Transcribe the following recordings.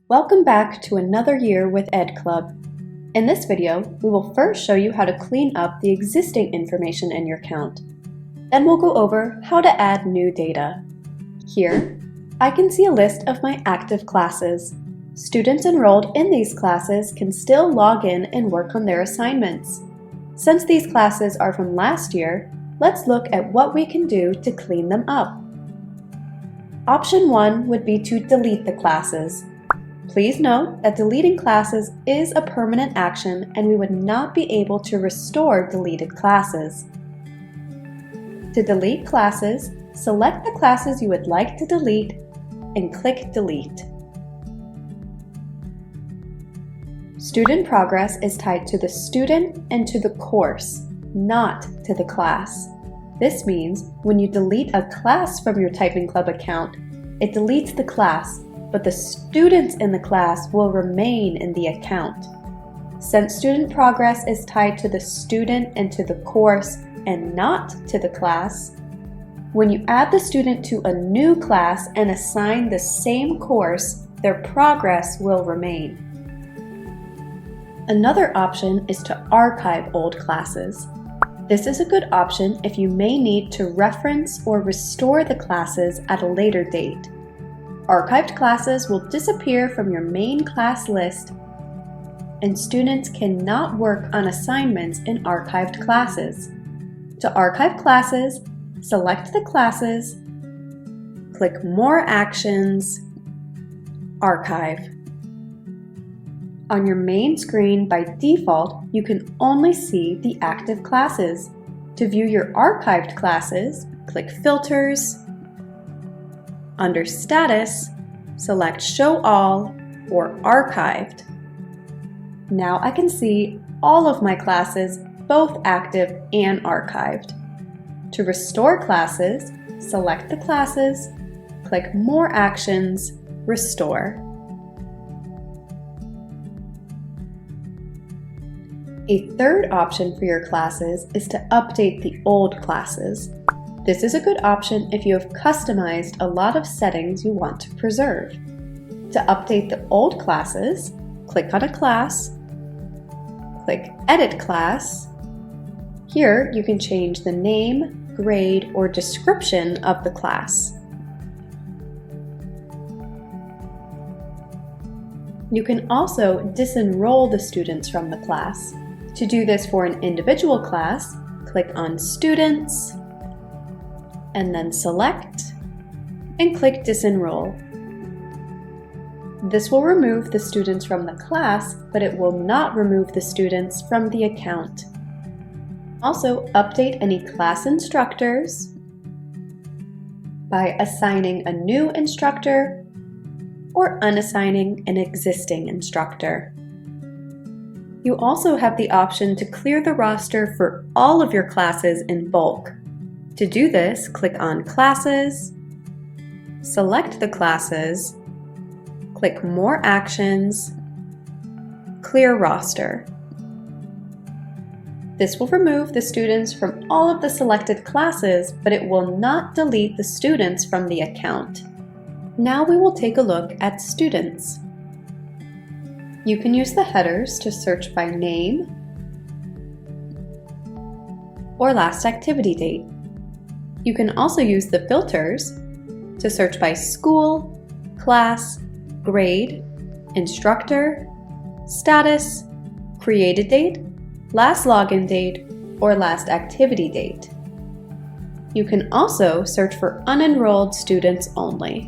Welcome back to another year with edclub. In this video, we will first show you how to clean up the existing information in your account. Then we'll go over how to add new data. Here, I can see a list of my active classes. Students enrolled in these classes can still log in and work on their assignments. Since these classes are from last year, let's look at what we can do to clean them up. Option 1 would be to delete the classes. Please note that deleting classes is a permanent action and we would not be able to restore deleted classes. To delete classes, select the classes you would like to delete and click Delete. Student progress is tied to the student and to the course, not to the class. This means when you delete a class from your Typing Club account, it deletes the class, but the students in the class will remain in the account. Since student progress is tied to the student and to the course and not to the class, when you add the student to a new class and assign the same course, their progress will remain. Another option is to archive old classes. This is a good option if you may need to reference or restore the classes at a later date. Archived classes will disappear from your main class list, and students cannot work on assignments in archived classes. To archive classes, select the classes, click More Actions, Archive. On your main screen, by default, you can only see the active classes. To view your archived classes, click Filters. Under Status, select Show All or Archived. Now I can see all of my classes, both active and archived. To restore classes, select the classes, click More Actions, Restore. A third option for your classes is to update the old classes. This is a good option if you have customized a lot of settings you want to preserve. To update the old classes, click on a class, click Edit Class. Here you can change the name, grade, or description of the class. You can also disenroll the students from the class. To do this for an individual class, click on Students, and then select and click Disenroll. This will remove the students from the class, but it will not remove the students from the account. Also, update any class instructors by assigning a new instructor or unassigning an existing instructor. You also have the option to clear the roster for all of your classes in bulk. To do this, click on Classes, select the classes, click More Actions, Clear Roster. This will remove the students from all of the selected classes, but it will not delete the students from the account. Now we will take a look at students. You can use the headers to search by name or last activity date. You can also use the filters to search by school, class, grade, instructor, status, created date, last login date, or last activity date. You can also search for unenrolled students only.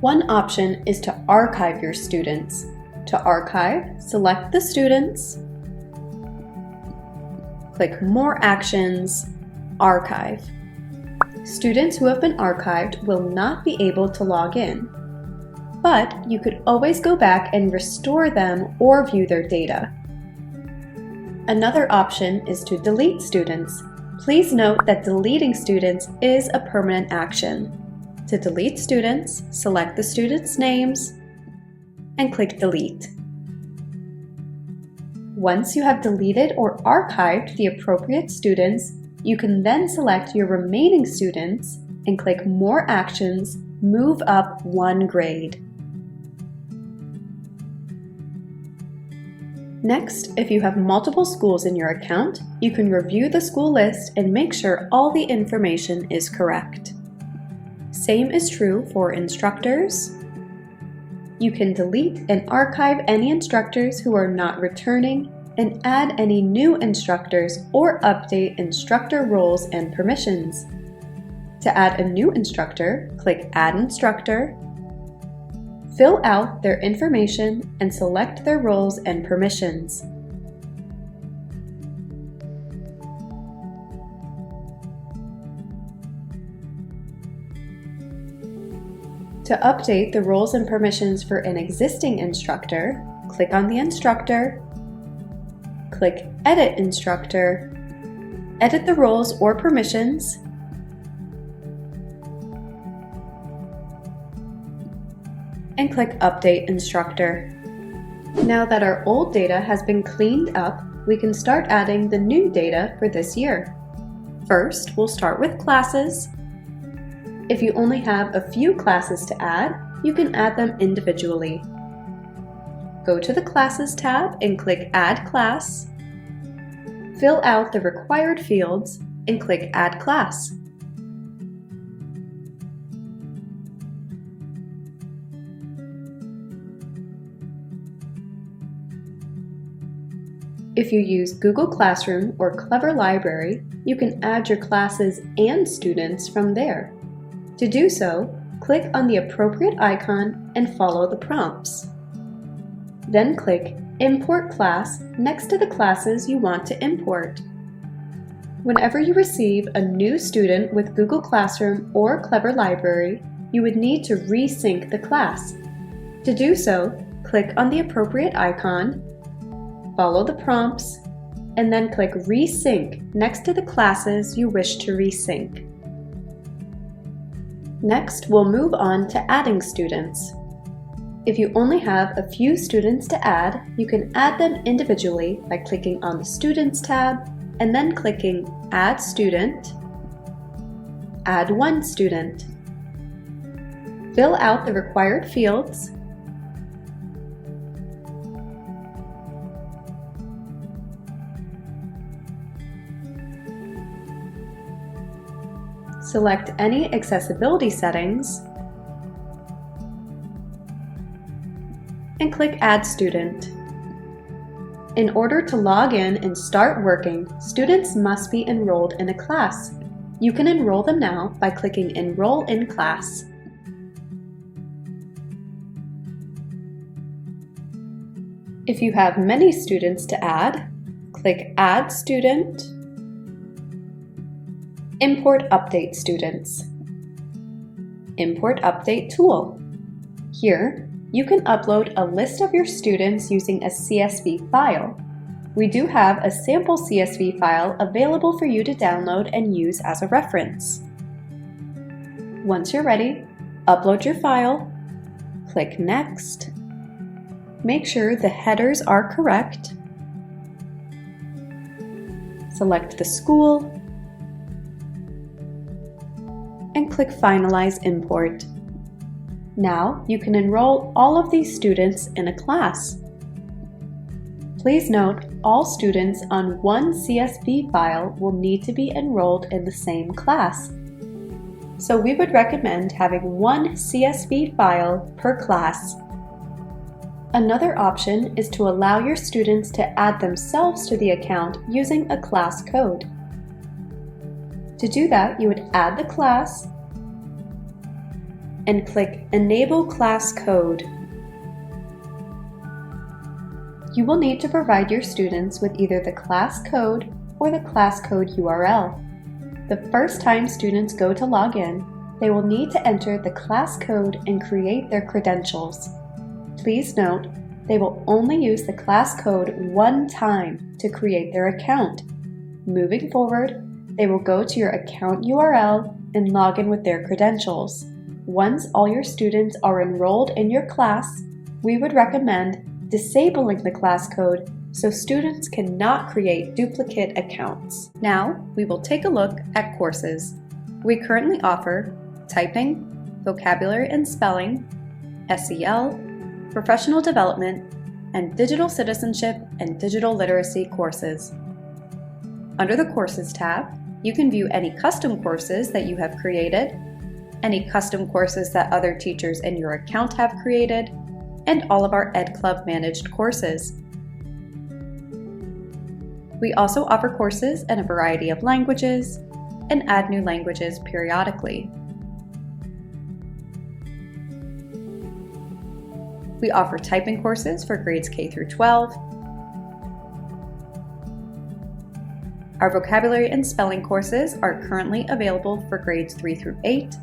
One option is to archive your students. To archive, select the students, click More Actions, Archive. Students who have been archived will not be able to log in, but you could always go back and restore them or view their data. Another option is to delete students. Please note that deleting students is a permanent action. To delete students, select the students' names and click Delete. Once you have deleted or archived the appropriate students, you can then select your remaining students and click More Actions, Move Up one grade. Next, if you have multiple schools in your account, you can review the school list and make sure all the information is correct. Same is true for instructors. You can delete and archive any instructors who are not returning and add any new instructors or update instructor roles and permissions. To add a new instructor, click Add Instructor. Fill out their information and select their roles and permissions. To update the roles and permissions for an existing instructor, click on the instructor, click Edit Instructor, edit the roles or permissions, and click Update Instructor. Now that our old data has been cleaned up, we can start adding the new data for this year. First, we'll start with classes. If you only have a few classes to add, you can add them individually. Go to the Classes tab and click Add Class. Fill out the required fields and click Add Class. If you use Google Classroom or Clever Library, you can add your classes and students from there. To do so, click on the appropriate icon and follow the prompts. Then click Import Class next to the classes you want to import. Whenever you receive a new student with Google Classroom or Clever Library, you would need to resync the class. To do so, click on the appropriate icon, follow the prompts, and then click Resync next to the classes you wish to resync. Next, we'll move on to adding students. If you only have a few students to add, you can add them individually by clicking on the Students tab and then clicking Add Student, Add one student. Fill out the required fields, select any accessibility settings, and click Add Student. In order to log in and start working, students must be enrolled in a class. You can enroll them now by clicking Enroll in Class. If you have many students to add, click Add Student, Import Update Students. Import Update Tool. Here, you can upload a list of your students using a CSV file. We do have a sample CSV file available for you to download and use as a reference. Once you're ready, upload your file, click Next, make sure the headers are correct, select the school, and click Finalize Import. Now you can enroll all of these students in a class. Please note, all students on one CSV file will need to be enrolled in the same class. So we would recommend having one CSV file per class. Another option is to allow your students to add themselves to the account using a class code. To do that, you would add the class and click Enable Class Code. You will need to provide your students with either the class code or the class code URL. The first time students go to log in, they will need to enter the class code and create their credentials. Please note, they will only use the class code one time to create their account. Moving forward, they will go to your account URL and log in with their credentials. Once all your students are enrolled in your class, we would recommend disabling the class code so students cannot create duplicate accounts. Now, we will take a look at courses. We currently offer typing, vocabulary and spelling, SEL, professional development, and digital citizenship and digital literacy courses. Under the Courses tab, you can view any custom courses that you have created, any custom courses that other teachers in your account have created, and all of our edclub managed courses. We also offer courses in a variety of languages and add new languages periodically. We offer typing courses for grades K through 12. Our vocabulary and spelling courses are currently available for grades 3 through 8.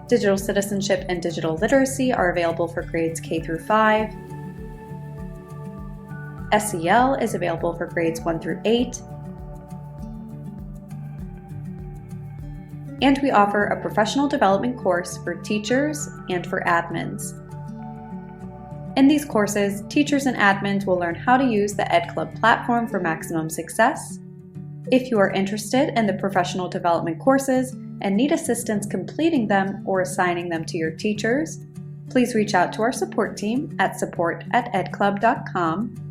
Digital citizenship and digital literacy are available for grades K through 5. SEL is available for grades 1 through 8. And we offer a professional development course for teachers and for admins. In these courses, teachers and admins will learn how to use the edclub platform for maximum success. If you are interested in the professional development courses and need assistance completing them or assigning them to your teachers, please reach out to our support team at support@edclub.com.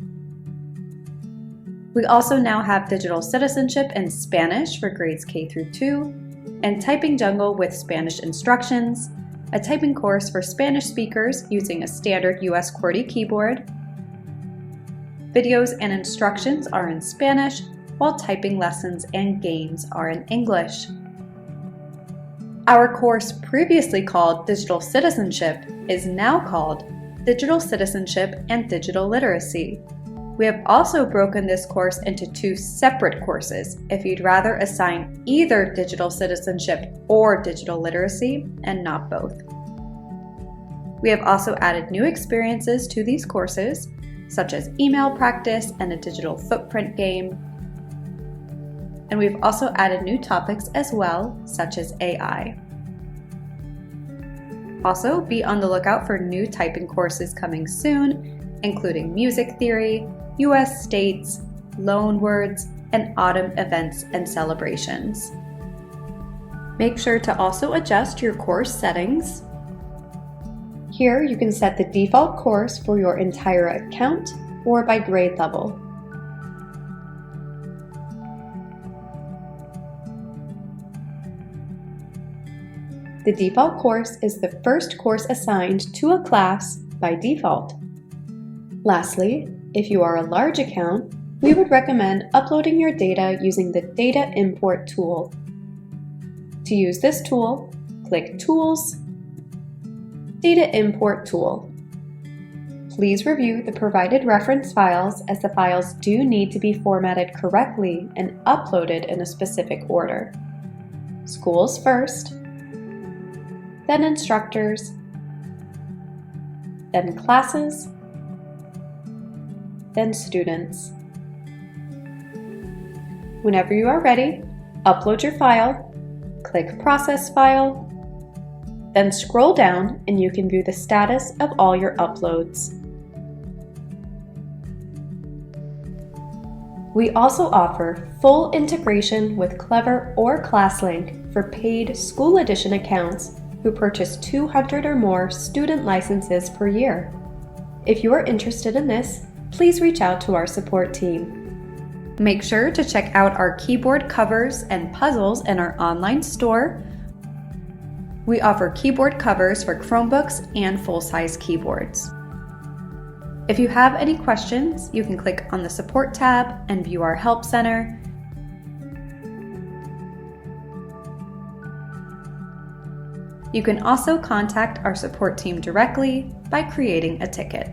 We also now have digital citizenship and Spanish for grades K through 2, and Typing Jungle with Spanish instructions, a typing course for Spanish speakers using a standard US QWERTY keyboard. Videos and instructions are in Spanish, while typing lessons and games are in English. Our course, previously called Digital Citizenship, is now called Digital Citizenship and Digital Literacy. We have also broken this course into 2 separate courses if you'd rather assign either digital citizenship or digital literacy and not both. We have also added new experiences to these courses, such as email practice and a digital footprint game. And we've also added new topics as well, such as AI. Also, be on the lookout for new typing courses coming soon, including music theory, US states, loan words, and autumn events and celebrations. Make sure to also adjust your course settings. Here you can set the default course for your entire account or by grade level. The default course is the first course assigned to a class by default. Lastly, if you are a large account, we would recommend uploading your data using the Data Import tool. To use this tool, click Tools, Data Import tool. Please review the provided reference files, as the files do need to be formatted correctly and uploaded in a specific order. Schools first, then instructors, then classes, then students. Whenever you are ready, upload your file, click Process File, then scroll down and you can view the status of all your uploads. We also offer full integration with Clever or ClassLink for paid School Edition accounts who purchase 200 or more student licenses per year. If you are interested in this, please reach out to our support team. Make sure to check out our keyboard covers and puzzles in our online store. We offer keyboard covers for Chromebooks and full-size keyboards. If you have any questions, you can click on the Support tab and view our Help Center. You can also contact our support team directly by creating a ticket.